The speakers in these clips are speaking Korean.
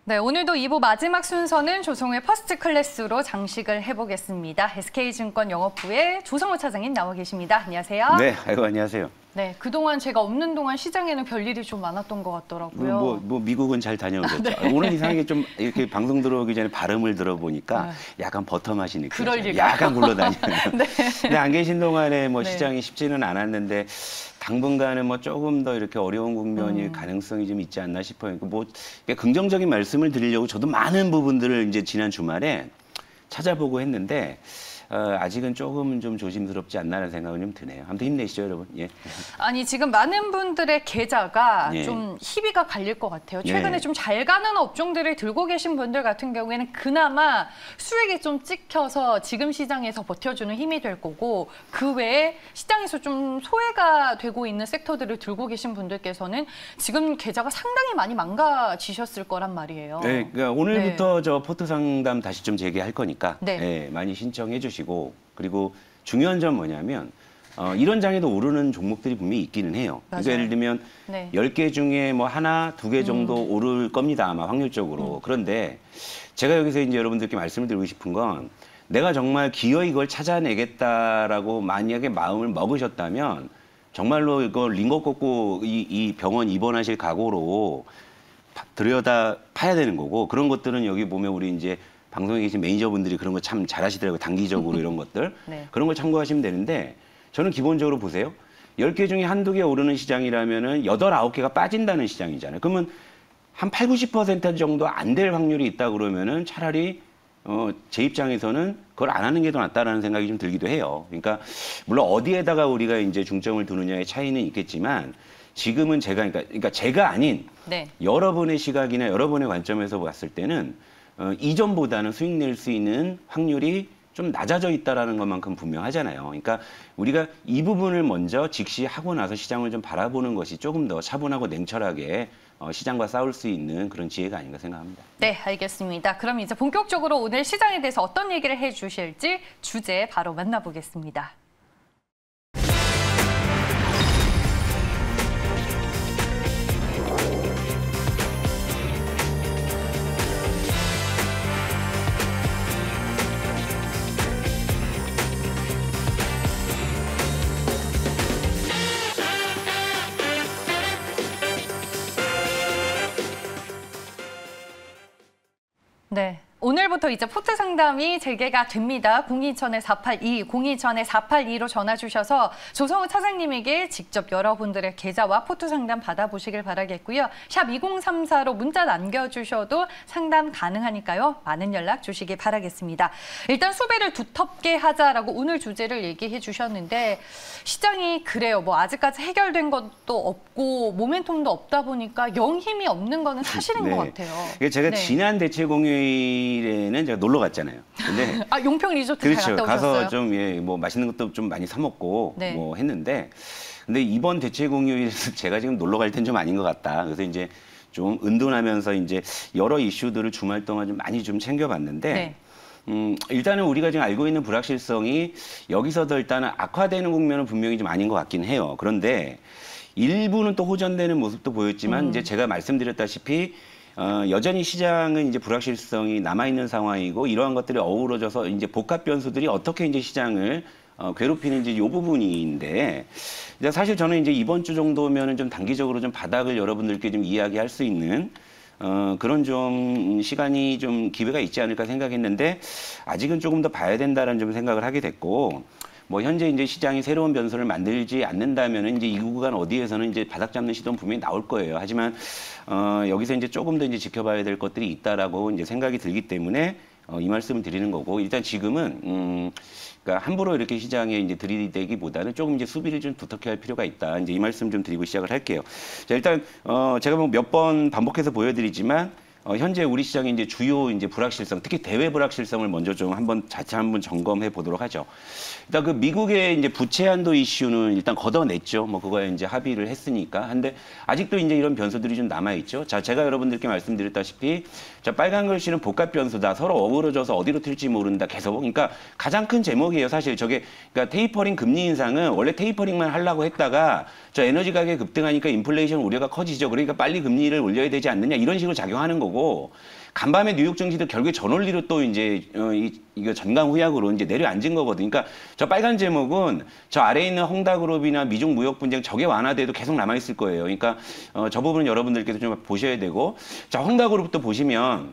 네, 오늘도 2부 마지막 순서는 조성우의 퍼스트 클래스로 장식을 해보겠습니다. SK증권 영업부의 조성우 차장님 나와 계십니다. 안녕하세요. 네, 아이고 안녕하세요. 네, 그동안 제가 없는 동안 시장에는 별일이 좀 많았던 것 같더라고요. 미국은 잘 다녀오셨죠. 네. 오늘 이상하게 좀 이렇게 방송 들어오기 전에 발음을 들어보니까 약간 버터 맛이 느껴져요. 그럴 리가. 약간 굴러다니는. 네. 근데 안 계신 동안에 네. 시장이 쉽지는 않았는데 당분간은 조금 더 이렇게 어려운 국면일 가능성이 좀 있지 않나 싶어요. 긍정적인 말씀을 드리려고 저도 많은 부분들을 이제 지난 주말에 찾아보고 했는데 아직은 조금은 좀 조심스럽지 않나라는 생각은 좀 드네요. 아무튼 힘내시죠, 여러분. 예. 아니, 지금 많은 분들의 계좌가 예. 좀 희비가 갈릴 것 같아요. 최근에 예. 좀 잘 가는 업종들을 들고 계신 분들 같은 경우에는 그나마 수익이 좀 찍혀서 지금 시장에서 버텨주는 힘이 될 거고, 그 외에 시장에서 좀 소외가 되고 있는 섹터들을 들고 계신 분들께서는 지금 계좌가 상당히 많이 망가지셨을 거란 말이에요. 네, 그러니까 오늘부터 저 포트 상담 다시 좀 재개할 거니까 네. 많이 신청해 주시고, 그리고 중요한 점 뭐냐면 이런 장에도 오르는 종목들이 분명히 있기는 해요. 그러니까 예를 들면 10개 중에 하나, 2개 정도 오를 겁니다. 아마 확률적으로. 그런데 제가 여기서 이제 여러분들께 말씀을 드리고 싶은 건, 내가 정말 기어이 이걸 찾아내겠다라고 만약에 마음을 먹으셨다면 정말로 이거 링거 꽂고 이 병원 입원하실 각오로 들여다 파야 되는 거고, 그런 것들은 여기 보면 우리 이제 방송에 계신 매니저분들이 그런 거 참 잘하시더라고요. 단기적으로 이런 것들. 네. 그런 걸 참고하시면 되는데, 저는 기본적으로 보세요. 10개 중에 한두 개 오르는 시장이라면은 8, 9개가 빠진다는 시장이잖아요. 그러면 한 8, 90% 정도 안 될 확률이 있다 그러면은 차라리 제 입장에서는 그걸 안 하는 게 더 낫다라는 생각이 좀 들기도 해요. 그러니까 물론 어디에다가 우리가 이제 중점을 두느냐의 차이는 있겠지만, 지금은 그러니까 제가 아닌 여러분의 시각이나 여러분의 관점에서 봤을 때는 이전보다는 수익 낼 수 있는 확률이 좀 낮아져 있다라는 것만큼 분명하잖아요. 그러니까 우리가 이 부분을 먼저 직시하고 나서 시장을 좀 바라보는 것이 조금 더 차분하고 냉철하게 시장과 싸울 수 있는 그런 지혜가 아닌가 생각합니다. 네, 알겠습니다. 그럼 이제 본격적으로 오늘 시장에 대해서 어떤 얘기를 해주실지 주제 바로 만나보겠습니다. 네, 오늘부터 이제 포트 상담이 재개가 됩니다. 027-482, 027-482로 전화 주셔서 조성우 차장님에게 직접 여러분들의 계좌와 포트 상담 받아보시길 바라겠고요. 샵 2034로 문자 남겨주셔도 상담 가능하니까요. 많은 연락 주시기 바라겠습니다. 일단 수배를 두텁게 하자라고 오늘 주제를 얘기해 주셨는데, 시장이 그래요. 아직까지 해결된 것도 없고 모멘텀도 없다 보니까 영 힘이 없는 거는 사실인 것 같아요. 제가 지난 대체 공휴일에는 제가 놀러 갔잖아요. 근데 용평 리조트 그렇죠. 잘 갔다 오셨어요? 가서 좀 맛있는 것도 좀 많이 사 먹고 했는데, 근데 이번 대체 공휴일에서 제가 지금 놀러 갈 땐 좀 아닌 것 같다. 그래서 이제 좀 은둔하면서 이제 여러 이슈들을 주말 동안 좀 많이 좀 챙겨봤는데. 일단은 우리가 지금 알고 있는 불확실성이 여기서 더 일단은 악화되는 국면은 분명히 좀 아닌 것 같긴 해요. 그런데 일부는 또 호전되는 모습도 보였지만 이제 제가 말씀드렸다시피 여전히 시장은 이제 불확실성이 남아있는 상황이고, 이러한 것들이 어우러져서 이제 복합 변수들이 어떻게 이제 시장을 괴롭히는지 이 부분인데, 사실 저는 이제 이번 주 정도면은 좀 단기적으로 좀 바닥을 여러분들께 좀 이야기할 수 있는 그런 좀 시간이 좀 기회가 있지 않을까 생각했는데, 아직은 조금 더 봐야 된다라는 좀 생각을 하게 됐고, 현재 이제 시장이 새로운 변수를 만들지 않는다면은 이제 이 구간 어디에서는 이제 바닥 잡는 시도는 분명히 나올 거예요. 하지만 여기서 이제 조금 더 이제 지켜봐야 될 것들이 있다라고 이제 생각이 들기 때문에 이 말씀을 드리는 거고, 일단 지금은 그러니까 함부로 이렇게 시장에 이제 들이대기보다는 조금 이제 수비를 좀 두텁게 할 필요가 있다. 이제 이 말씀 좀 드리고 시작을 할게요. 자, 일단 제가 몇 번 반복해서 보여드리지만, 현재 우리 시장의 이제 주요 이제 불확실성, 특히 대외 불확실성을 먼저 좀 자체 한번 점검해 보도록 하죠. 일단 그 미국의 이제 부채 한도 이슈는 일단 걷어냈죠. 그거에 이제 합의를 했으니까. 한데 아직도 이제 이런 변수들이 좀 남아 있죠. 자, 제가 여러분들께 말씀드렸다시피, 자, 빨간 글씨는 복합 변수다. 서로 어우러져서 어디로 튈지 모른다. 계속. 그러니까 가장 큰 제목이에요. 사실 그러니까 테이퍼링 금리 인상은 원래 테이퍼링만 하려고 했다가 저 에너지 가격 급등하니까 인플레이션 우려가 커지죠. 그러니까 빨리 금리를 올려야 되지 않느냐, 이런 식으로 작용하는 거고. 나오고 간밤에 뉴욕 증시도 결국에 전원리로 또 이제 이거 전강후약으로 이제 내려앉은 거거든요. 그러니까 저 빨간 제목은 저 아래에 있는 헝다그룹이나 미중 무역 분쟁 저게 완화돼도 계속 남아 있을 거예요. 그러니까 저 부분은 여러분들께서 좀 보셔야 되고, 자 헝다그룹도 보시면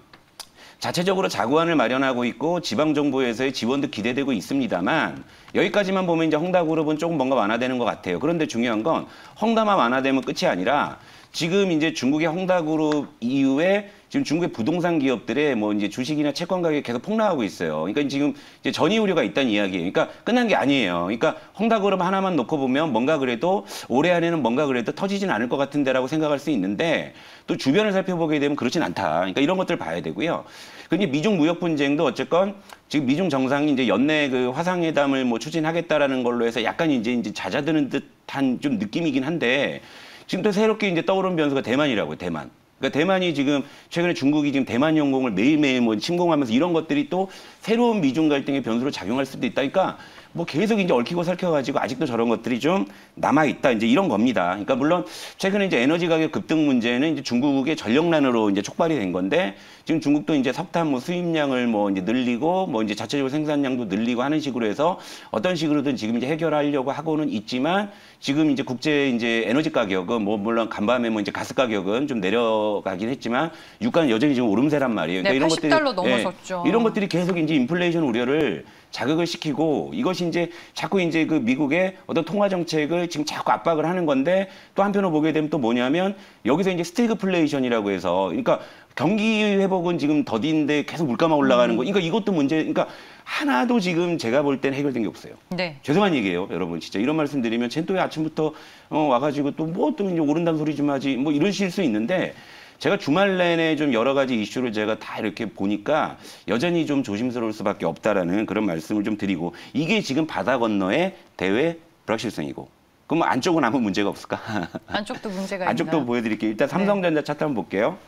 자체적으로 자구안을 마련하고 있고 지방정부에서의 지원도 기대되고 있습니다만 여기까지만 보면 이제 헝다그룹은 조금 뭔가 완화되는 것 같아요. 그런데 중요한 건 헝다만 완화되면 끝이 아니라 지금 이제 중국의 헝다그룹 이후에 지금 중국의 부동산 기업들의 뭐 이제 주식이나 채권 가격이 계속 폭락하고 있어요. 그러니까 지금 이제 전이 우려가 있다는 이야기예요. 그러니까 끝난 게 아니에요. 그러니까 헝다그룹 하나만 놓고 보면 뭔가 그래도 올해 안에는 뭔가 그래도 터지진 않을 것 같은데라고 생각할 수 있는데 또 주변을 살펴보게 되면 그렇진 않다. 그러니까 이런 것들 봐야 되고요. 근데 미중 무역 분쟁도 어쨌건 지금 미중 정상이 이제 연내 그 화상회담을 뭐 추진하겠다라는 걸로 해서 약간 이제 잦아드는 듯한 좀 느낌이긴 한데 지금 또 새롭게 이제 떠오른 변수가 대만이라고요. 대만. 그러니까 대만이 지금 최근에 중국이 지금 대만 영공을 매일매일 뭐 침공하면서 이런 것들이 또 새로운 미중 갈등의 변수로 작용할 수도 있다니까 뭐 계속 이제 얽히고 설켜가지고 아직도 저런 것들이 좀 남아있다. 이제 이런 겁니다. 그러니까 물론 최근에 이제 에너지 가격 급등 문제는 이제 중국의 전력난으로 이제 촉발이 된 건데 지금 중국도 이제 석탄 뭐 수입량을 뭐 이제 늘리고 뭐 이제 자체적으로 생산량도 늘리고 하는 식으로 해서 어떤 식으로든 지금 이제 해결하려고 하고는 있지만 지금 이제 국제 이제 에너지 가격은 뭐 물론 간밤에 뭐 이제 가스 가격은 좀 내려가긴 했지만 유가는 여전히 지금 오름세란 말이에요. 그러니까 네, 이런 $80 것들이 넘어섰죠. 이런 것들이 계속 이제 인플레이션 우려를 자극을 시키고 이것이 이제 자꾸 이제 그 미국의 어떤 통화 정책을 지금 자꾸 압박을 하는 건데 또 한편으로 보게 되면 또 뭐냐면 여기서 이제 스태그플레이션이라고 해서 그러니까 경기 회복은 지금 더딘데 계속 물가만 올라가는 거. 그러니까 이것도 문제. 그러니까 하나도 지금 제가 볼 땐 해결된 게 없어요. 네. 죄송한 얘기예요, 여러분. 진짜 이런 말씀 드리면 쟨 또 아침부터 와가지고 또 뭐 또 이제 오른다는 소리 좀 하지 뭐 이러실 수 있는데. 제가 주말 내내 좀 여러 가지 이슈를 제가 다 이렇게 보니까 여전히 좀 조심스러울 수밖에 없다라는 그런 말씀을 좀 드리고 이게 지금 바다 건너의 대외 불확실성이고 그럼 뭐 안쪽은 아무 문제가 없을까? 안쪽도 문제가 안쪽도 있나? 보여드릴게요. 일단 삼성전자 차트 한번 볼게요.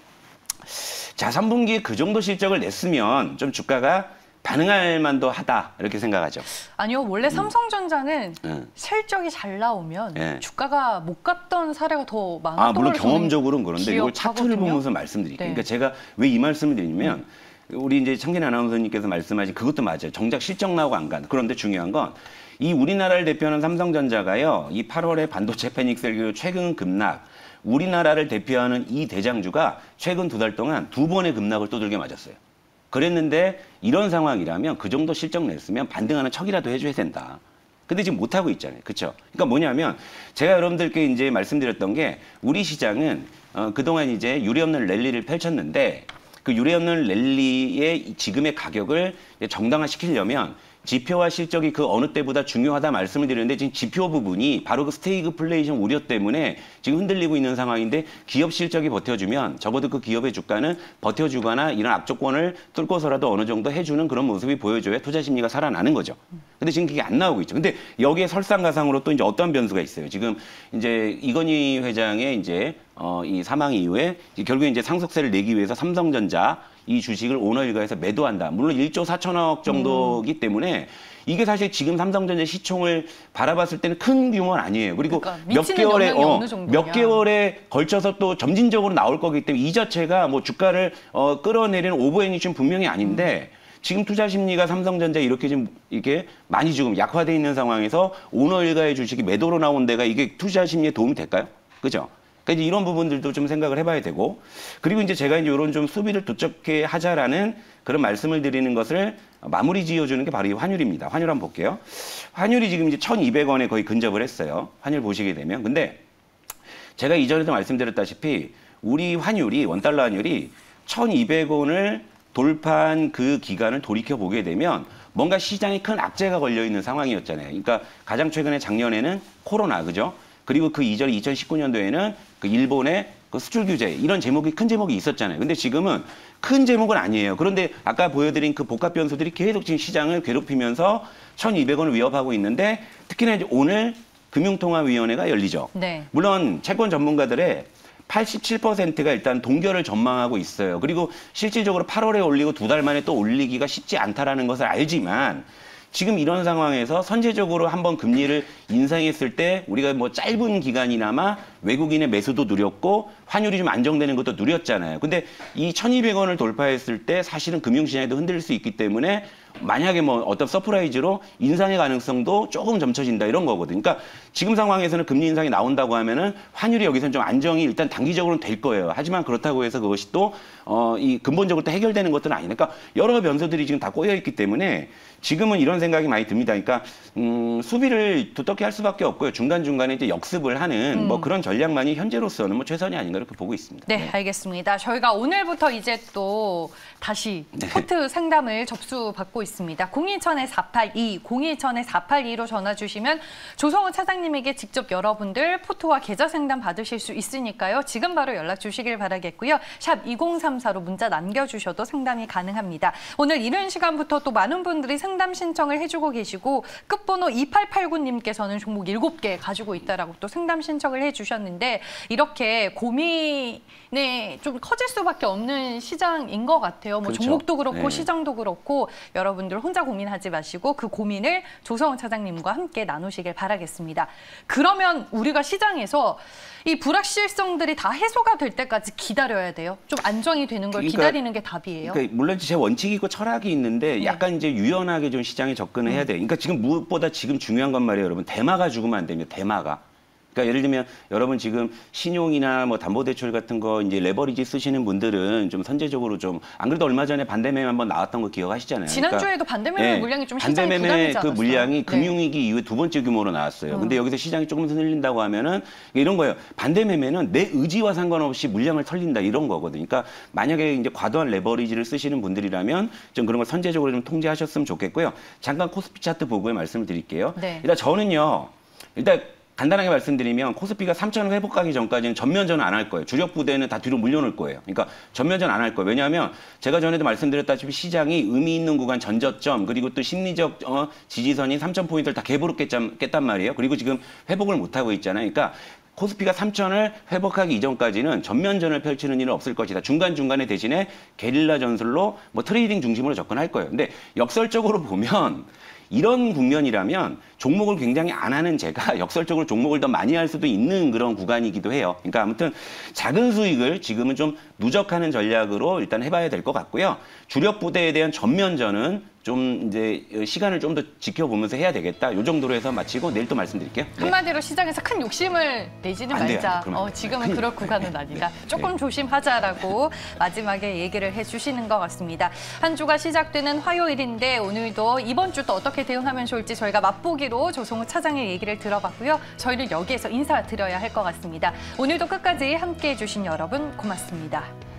자, 3분기에 그 정도 실적을 냈으면 좀 주가가 반응할 만도 하다 이렇게 생각하죠. 아니요, 원래 삼성전자는 실적이 잘 나오면 주가가 못 갔던 사례가 더 많았던 물론 걸 경험적으로는 그런데 이걸 차트를 기억하거든요. 보면서 말씀드릴게요. 네. 그러니까 제가 왜 이 말씀을 드리냐면 우리 이제 청진 아나운서님께서 말씀하신 그것도 맞아요. 정작 실적 나오고 안 간. 그런데 중요한 건 이 우리나라를 대표하는 삼성전자가요. 이 8월에 반도체 패닉 셀 최근 급락. 우리나라를 대표하는 이 대장주가 최근 2달 동안 2번의 급락을 두들겨 맞았어요. 그랬는데 이런 상황이라면 그 정도 실적 냈으면 반등하는 척이라도 해줘야 된다. 근데 지금 못하고 있잖아요. 그렇죠? 그러니까 뭐냐면 제가 여러분들께 이제 말씀드렸던 게 우리 시장은 그동안 이제 유례없는 랠리를 펼쳤는데 그 유례없는 랠리의 지금의 가격을 정당화시키려면 지표와 실적이 그 어느 때보다 중요하다 말씀을 드렸는데 지금 지표 부분이 바로 그 스태그플레이션 우려 때문에 지금 흔들리고 있는 상황인데 기업 실적이 버텨주면 적어도 그 기업의 주가는 버텨주거나 이런 악조건을 뚫고서라도 어느 정도 해주는 그런 모습이 보여줘야 투자 심리가 살아나는 거죠. 근데 지금 그게 안 나오고 있죠. 근데 여기에 설상가상으로 또 이제 어떤 변수가 있어요. 지금 이제 이건희 회장의 이제 이 사망 이후에 결국에 이제 상속세를 내기 위해서 삼성전자 이 주식을 오너일가에서 매도한다. 물론 1조 4천억 정도이기 때문에 이게 사실 지금 삼성전자 시총을 바라봤을 때는 큰 규모는 아니에요. 그리고 그러니까 몇 개월에 걸쳐서 또 점진적으로 나올 거기 때문에 이 자체가 뭐 주가를 끌어내리는 오버행위는 분명히 아닌데 지금 투자 심리가 삼성전자 이렇게 지금 이게 많이 지금 약화돼 있는 상황에서 오너일가의 주식이 매도로 나온 데가 이게 투자 심리에 도움이 될까요? 그죠? 그러니까 이제 이런 부분들도 좀 생각을 해봐야 되고 그리고 이제 제가 이제 이런 좀 수비를 도착해 하자라는 그런 말씀을 드리는 것을 마무리 지어주는 게 바로 이 환율입니다. 환율 한번 볼게요. 환율이 지금 이제 1,200원에 거의 근접을 했어요. 환율 보시게 되면. 근데 제가 이전에도 말씀드렸다시피 우리 환율이 원달러 환율이 1,200원을 돌파한 그 기간을 돌이켜 보게 되면 뭔가 시장에 큰 악재가 걸려 있는 상황이었잖아요. 그러니까 가장 최근에 작년에는 코로나, 그죠? 그리고 그 이전에 2019년도에는 그 일본의 그 수출 규제 이런 제목이 큰 제목이 있었잖아요. 근데 지금은 큰 제목은 아니에요. 그런데 아까 보여드린 그 복합 변수들이 계속 지금 시장을 괴롭히면서 1,200원을 위협하고 있는데 특히나 이제 오늘 금융통화위원회가 열리죠. 네. 물론 채권 전문가들의 87%가 일단 동결을 전망하고 있어요. 그리고 실질적으로 8월에 올리고 2달 만에 또 올리기가 쉽지 않다라는 것을 알지만 지금 이런 상황에서 선제적으로 한번 금리를 인상했을 때 우리가 뭐 짧은 기간이나마 외국인의 매수도 누렸고 환율이 좀 안정되는 것도 누렸잖아요. 근데 이 1,200원을 돌파했을 때 사실은 금융시장에도 흔들릴 수 있기 때문에 만약에 뭐 어떤 서프라이즈로 인상의 가능성도 조금 점쳐진다 이런 거거든요. 그러니까 지금 상황에서는 금리 인상이 나온다고 하면은 환율이 여기서는 좀 안정이 일단 단기적으로는 될 거예요. 하지만 그렇다고 해서 그것이 또 이 근본적으로 또 해결되는 것들은 아니니까 그러니까 여러 변수들이 지금 다 꼬여 있기 때문에 지금은 이런 생각이 많이 듭니다. 그러니까 수비를 두텁게 할 수밖에 없고요. 중간중간에 이제 역습을 하는 뭐 그런 전략만이 현재로서는 뭐 최선이 아닌가 이렇게 보고 있습니다. 네, 알겠습니다. 저희가 오늘부터 이제 또 다시 포트 상담을 접수받고 있습니다. 027-482, 027-482로 전화 주시면 조성우 차장님에게 직접 여러분들 포트와 계좌 상담 받으실 수 있으니까요. 지금 바로 연락 주시길 바라겠고요. 샵 2034로 문자 남겨주셔도 상담이 가능합니다. 오늘 이른 시간부터 또 많은 분들이 상담 신청을 해주고 계시고 끝번호 2889님께서는 종목 7개 가지고 있다라고 또 상담 신청을 해주셨는데 이렇게 고민이 좀 커질 수밖에 없는 시장인 것 같아요. 뭐 그렇죠. 종목도 그렇고 네. 시장도 그렇고 여러분들 혼자 고민하지 마시고 그 고민을 조성우 차장님과 함께 나누시길 바라겠습니다. 그러면 우리가 시장에서 이 불확실성들이 다 해소가 될 때까지 기다려야 돼요. 좀 안정이 되는 걸 기다리는 게 답이에요. 그러니까 물론 제 원칙이 있고 철학이 있는데 약간 이제 유연하게 좀 시장에 접근을 해야 돼요. 그러니까 지금 무엇보다 지금 중요한 건 말이에요, 여러분. 대마가 죽으면 안 됩니다. 대마가. 그러니까 예를 들면 여러분 지금 신용이나 뭐 담보대출 같은 거 이제 레버리지 쓰시는 분들은 좀 선제적으로 좀 안 그래도 얼마 전에 반대매매 한번 나왔던 거 기억하시잖아요. 지난주에도 반대매매 물량이 좀 시장에 반대매매 부담이지 그 않았어요? 물량이 금융위기 이후에 2번째 규모로 나왔어요. 근데 여기서 시장이 조금 흔들린다고 하면은 이런 거예요. 반대매매는 내 의지와 상관없이 물량을 털린다 이런 거거든요. 그러니까 만약에 이제 과도한 레버리지를 쓰시는 분들이라면 좀 그런 걸 선제적으로 좀 통제하셨으면 좋겠고요. 잠깐 코스피 차트 보고에 말씀을 드릴게요. 네. 일단 저는요. 일단 간단하게 말씀드리면 코스피가 3,000원 회복하기 전까지는 전면전은 안 할 거예요. 주력 부대는 다 뒤로 물려놓을 거예요. 그러니까 전면전 안 할 거예요. 왜냐하면 제가 전에도 말씀드렸다시피 시장이 의미 있는 구간 전저점 그리고 또 심리적 지지선인 3,000포인트를 다 개보로 깼단 말이에요. 그리고 지금 회복을 못하고 있잖아요. 그러니까 코스피가 3,000을 회복하기 이전까지는 전면전을 펼치는 일은 없을 것이다. 중간중간에 대신에 게릴라 전술로 뭐 트레이딩 중심으로 접근할 거예요. 근데 역설적으로 보면 이런 국면이라면 종목을 굉장히 안 하는 제가 역설적으로 종목을 더 많이 할 수도 있는 그런 구간이기도 해요. 그러니까 아무튼 작은 수익을 지금은 좀 누적하는 전략으로 일단 해봐야 될 것 같고요. 주력 부대에 대한 전면전은 좀 이제 시간을 좀 더 지켜보면서 해야 되겠다. 이 정도로 해서 마치고 내일 또 말씀드릴게요. 네. 한마디로 시장에서 큰 욕심을 내지는 안 돼요. 말자. 지금은 그럴 구간은 아니다. 조금 조심하자라고 마지막에 얘기를 해주시는 것 같습니다. 한 주가 시작되는 화요일인데 오늘도 이번 주 또 어떻게 대응하면 좋을지 저희가 맛보기로 조성우 차장의 얘기를 들어봤고요. 저희는 여기에서 인사드려야 할 것 같습니다. 오늘도 끝까지 함께해 주신 여러분 고맙습니다.